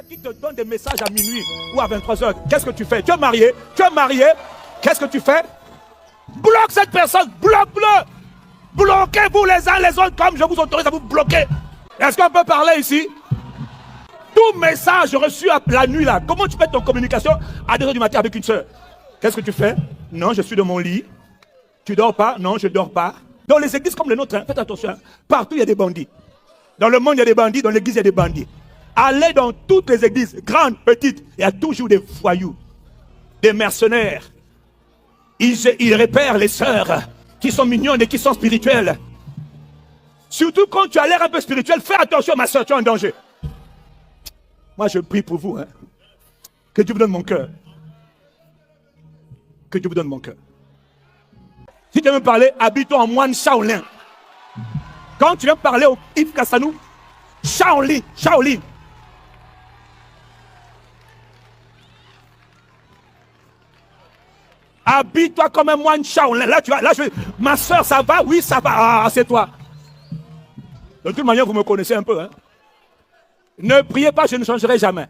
qui te donne des messages à minuit ou à 23h, qu'est-ce que tu fais? Tu es marié, qu'est-ce que tu fais? Bloque cette personne, bloque-le. Bloquez-vous les uns les autres comme je vous autorise à vous bloquer. Est-ce qu'on peut parler ici? Tout message reçu la nuit là, comment tu fais ton communication à 2h du matin avec une soeur? Qu'est-ce que tu fais? Non, je suis dans mon lit. Tu dors pas? Non, je dors pas. Dans les églises comme les nôtres, hein, faites attention, hein, partout il y a des bandits. Dans le monde il y a des bandits, dans l'église il y a des bandits. Allez dans toutes les églises, grandes, petites, il y a toujours des voyous, des mercenaires. Ils repèrent les sœurs qui sont mignonnes et qui sont spirituelles. Surtout quand tu as l'air un peu spirituel, fais attention ma soeur, tu es en danger. Moi je prie pour vous, hein. Que Dieu vous donne mon cœur. Que Dieu vous donne mon cœur. Si tu veux me parler, habite-toi en moine Shaolin. Quand tu viens parler au Yves Kassanou, Shaolin. Habille-toi comme un moine Shaolin. Là, tu vas, ma soeur, ça va? Oui, ça va. Ah, c'est toi. De toute manière, vous me connaissez un peu. Hein? Ne priez pas, je ne changerai jamais.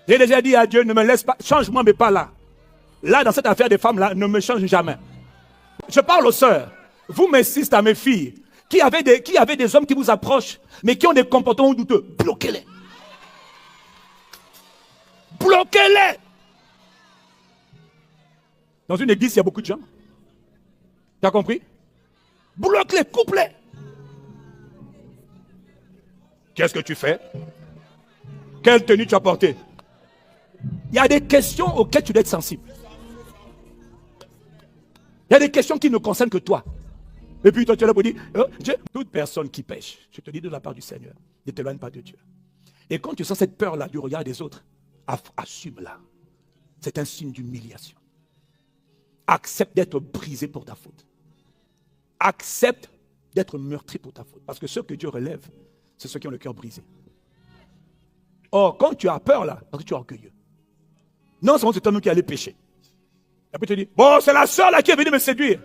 J'ai déjà dit à Dieu, ne me laisse pas. Change-moi, mais pas là. Là, dans cette affaire des femmes, là, ne me change jamais. Je parle aux sœurs. Vous, mes fils, à mes filles, qui avaient des hommes qui vous approchent, mais qui ont des comportements douteux. Bloquez-les. Bloquez-les. Dans une église, il y a beaucoup de gens. Tu as compris? Bloque-les, coupe-les. Qu'est-ce que tu fais? Quelle tenue tu as portée? Il y a des questions auxquelles tu dois être sensible. Il y a des questions qui ne concernent que toi. Et puis toi, tu es là pour dire, toute personne qui pêche, je te dis de la part du Seigneur, ne t'éloigne pas de Dieu. Et quand tu sens cette peur-là du regard des autres, assume-la. C'est un signe d'humiliation. Accepte d'être brisé pour ta faute. Accepte d'être meurtri pour ta faute. Parce que ceux que Dieu relève, c'est ceux qui ont le cœur brisé. Or, quand tu as peur là, parce que tu es orgueilleux. Non seulement c'est toi qui allais pécher. Et puis tu dis, bon, c'est la soeur là qui est venue me séduire.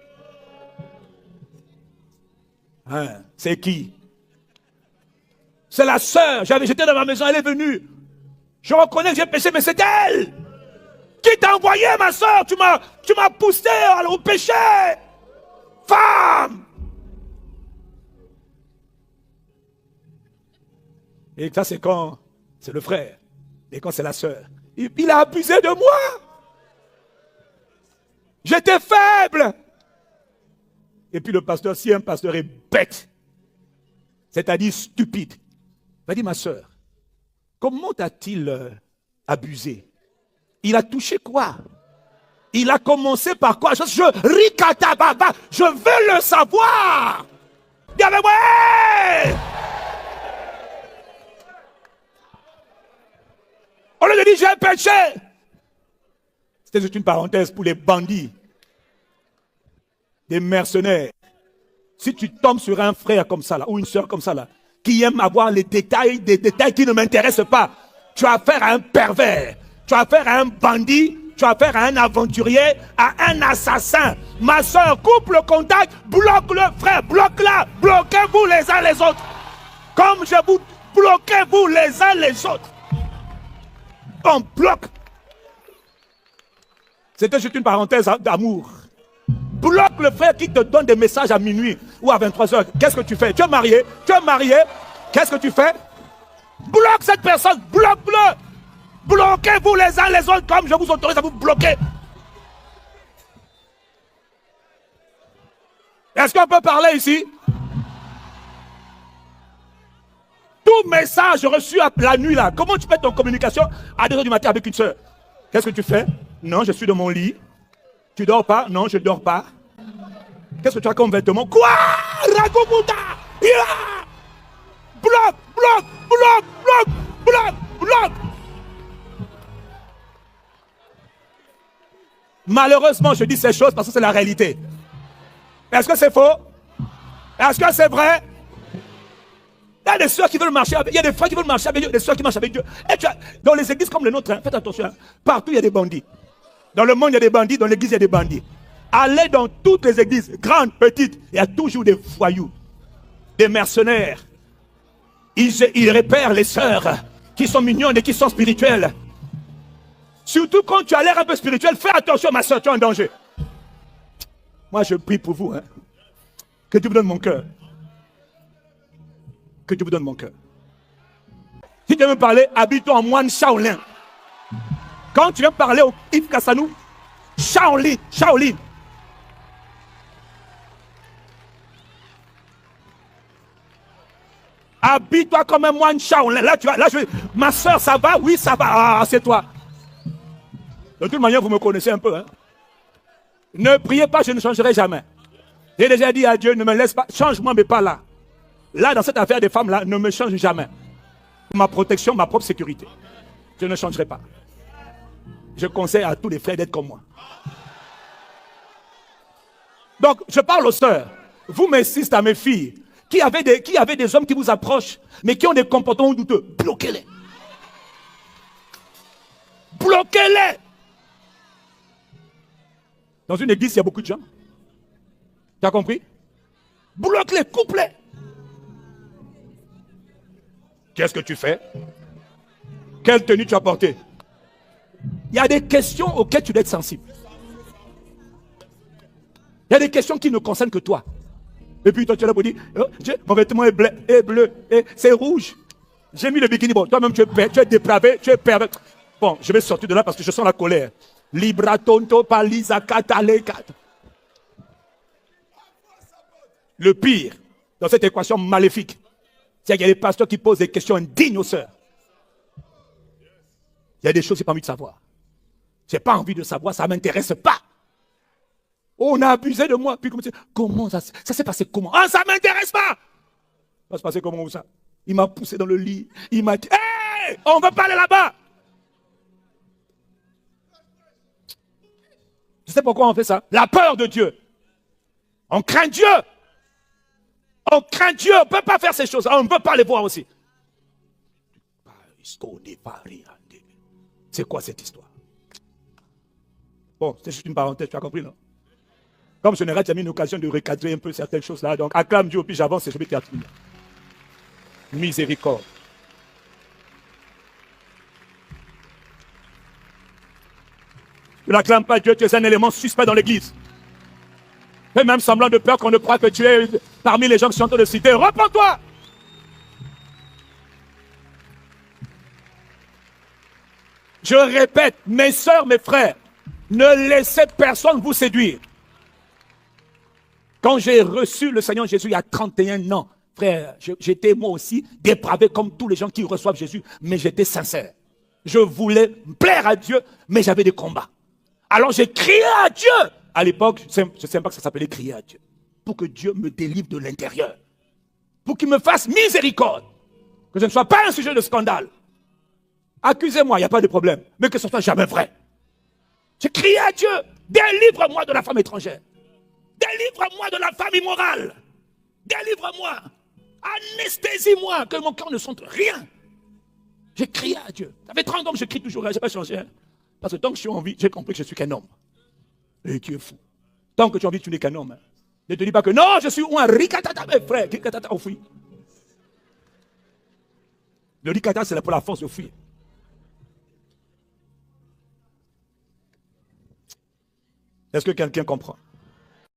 Hein, c'est qui? C'est la soeur. J'étais dans ma maison, elle est venue. Je reconnais que j'ai péché, mais c'est elle. Qui t'a envoyé, ma soeur? Tu m'as poussé au péché. Femme! Et ça, c'est quand c'est le frère. Et quand c'est la soeur. Il a abusé de moi. J'étais faible. Et puis le pasteur, si un pasteur est bête, c'est-à-dire stupide, va dire, ma soeur, comment t'a-t-il abusé? Il a touché quoi? Il a commencé par quoi? Je veux le savoir. Dis avec moi. On lui a dit, j'ai péché. C'était juste une parenthèse pour les bandits, des mercenaires. Si tu tombes sur un frère comme ça, là, ou une soeur comme ça, là, qui aime avoir des détails qui ne m'intéressent pas, tu as affaire à un pervers, tu as affaire à un bandit, tu as affaire à un aventurier, à un assassin. Ma soeur, coupe le contact, bloque-le, frère, bloque-la, bloquez-vous les uns les autres. Comme je vous, bloquez-vous les uns les autres. On bloque. C'était juste une parenthèse d'amour. Bloque le frère qui te donne des messages à minuit ou à 23h. Qu'est-ce que tu fais? Tu es marié, qu'est-ce que tu fais? Bloque cette personne, bloque-le. Bloquez-vous les uns les autres comme je vous autorise à vous bloquer. Est-ce qu'on peut parler ici? Tout message reçu la nuit là, comment tu fais ton communication à 2h du matin avec une soeur? Qu'est-ce que tu fais? Non, je suis dans mon lit. Tu dors pas? Non, je dors pas. Qu'est-ce que tu as comme vêtement? Quoi? Ragobuta! Bloque! Malheureusement, je dis ces choses parce que c'est la réalité. Est-ce que c'est faux? Est-ce que c'est vrai? Il y a des soeurs qui veulent marcher avec, il y a des frères qui veulent marcher avec Dieu, des soeurs qui marchent avec Dieu. Et dans les églises comme les nôtres, hein, faites attention, hein, partout il y a des bandits. Dans le monde il y a des bandits, dans l'église il y a des bandits. Allez dans toutes les églises, grandes, petites, il y a toujours des voyous, des mercenaires. Ils repèrent les sœurs qui sont mignonnes et qui sont spirituelles. Surtout quand tu as l'air un peu spirituel, fais attention ma soeur, tu es en danger. Moi je prie pour vous. Hein. Que Dieu vous donne mon cœur. Que Dieu vous donne mon cœur. Si tu veux me parler, habite-toi en moine Shaolin. Quand tu viens me parler au Yves Kassanou, Shaolin, Shaolin. Habille-toi comme un moine Shaolin. Là, tu vas, là, ma soeur, ça va? Oui, ça va. Ah, c'est toi. De toute manière, vous me connaissez un peu. Hein? Ne priez pas, je ne changerai jamais. J'ai déjà dit à Dieu, ne me laisse pas, change-moi, mais pas là. Là, dans cette affaire des femmes, là, ne me change jamais. Ma protection, ma propre sécurité. Je ne changerai pas. Je conseille à tous les frères d'être comme moi. Donc, je parle aux sœurs. Vous, mes six, à mes filles, qui avaient des hommes qui vous approchent, mais qui ont des comportements douteux, bloquez-les. Bloquez-les. Dans une église, il y a beaucoup de gens. Tu as compris? Bloque-les, coupe-les. Qu'est-ce que tu fais? Quelle tenue tu as portée? Il y a des questions auxquelles tu dois être sensible. Il y a des questions qui ne concernent que toi. Et puis toi tu es là pour dire, oh, mon vêtement est bleu, c'est rouge. J'ai mis le bikini, bon, toi-même tu es dépravé, tu es pervers. Bon, je vais sortir de là parce que je sens la colère. Libra tonto palisa katalekat. Le pire, dans cette équation maléfique, c'est qu'il y a des pasteurs qui posent des questions indignes aux sœurs. Il y a des choses que je n'ai pas envie de savoir. Je n'ai pas envie de savoir, ça ne m'intéresse pas. On a abusé de moi. Puis comment ça s'est passé comment? Ah, ça ne m'intéresse pas. Ça va se passer comment ça? Il m'a poussé dans le lit. Il m'a dit, hé, on ne veut pas aller là-bas. Tu sais pourquoi on fait ça? La peur de Dieu. On craint Dieu. On craint Dieu. On ne peut pas faire ces choses. On ne peut pas les voir aussi. C'est quoi cette histoire? Bon, c'est juste une parenthèse, tu as compris, non? Comme je n'ai jamais eu une occasion de recadrer un peu certaines choses là, donc acclame Dieu, puis j'avance et je vais terminer. Miséricorde. Tu n'acclames pas Dieu, tu es un élément suspect dans l'église. Fais même semblant de peur qu'on ne croit que tu es parmi les gens qui sont en train de citer. Repends-toi! Je répète, mes sœurs, mes frères, ne laissez personne vous séduire. Quand j'ai reçu le Seigneur Jésus il y a 31 ans, frère, j'étais moi aussi dépravé comme tous les gens qui reçoivent Jésus, mais j'étais sincère. Je voulais plaire à Dieu, mais j'avais des combats. Alors j'ai crié à Dieu. À l'époque, je ne sais pas que ça s'appelait crier à Dieu. Pour que Dieu me délivre de l'intérieur. Pour qu'il me fasse miséricorde. Que je ne sois pas un sujet de scandale. Accusez-moi, il n'y a pas de problème. Mais que ce soit jamais vrai. J'ai crié à Dieu. Délivre-moi de la femme étrangère. Délivre-moi de la femme immorale. Délivre-moi. Anesthésie-moi. Que mon cœur ne sente rien. J'ai crié à Dieu. Ça fait 30 ans que je crie toujours. Je n'ai pas changé. Hein? Parce que tant que je suis en vie, j'ai compris que je suis qu'un homme. Et tu es fou. Tant que tu as envie, tu n'es qu'un homme. Hein. Ne te dis pas que non, je suis un ricatata, mes frères. Ricatata, on fuit. Le ricatata, c'est pour la force de fuir. Est-ce que quelqu'un comprend?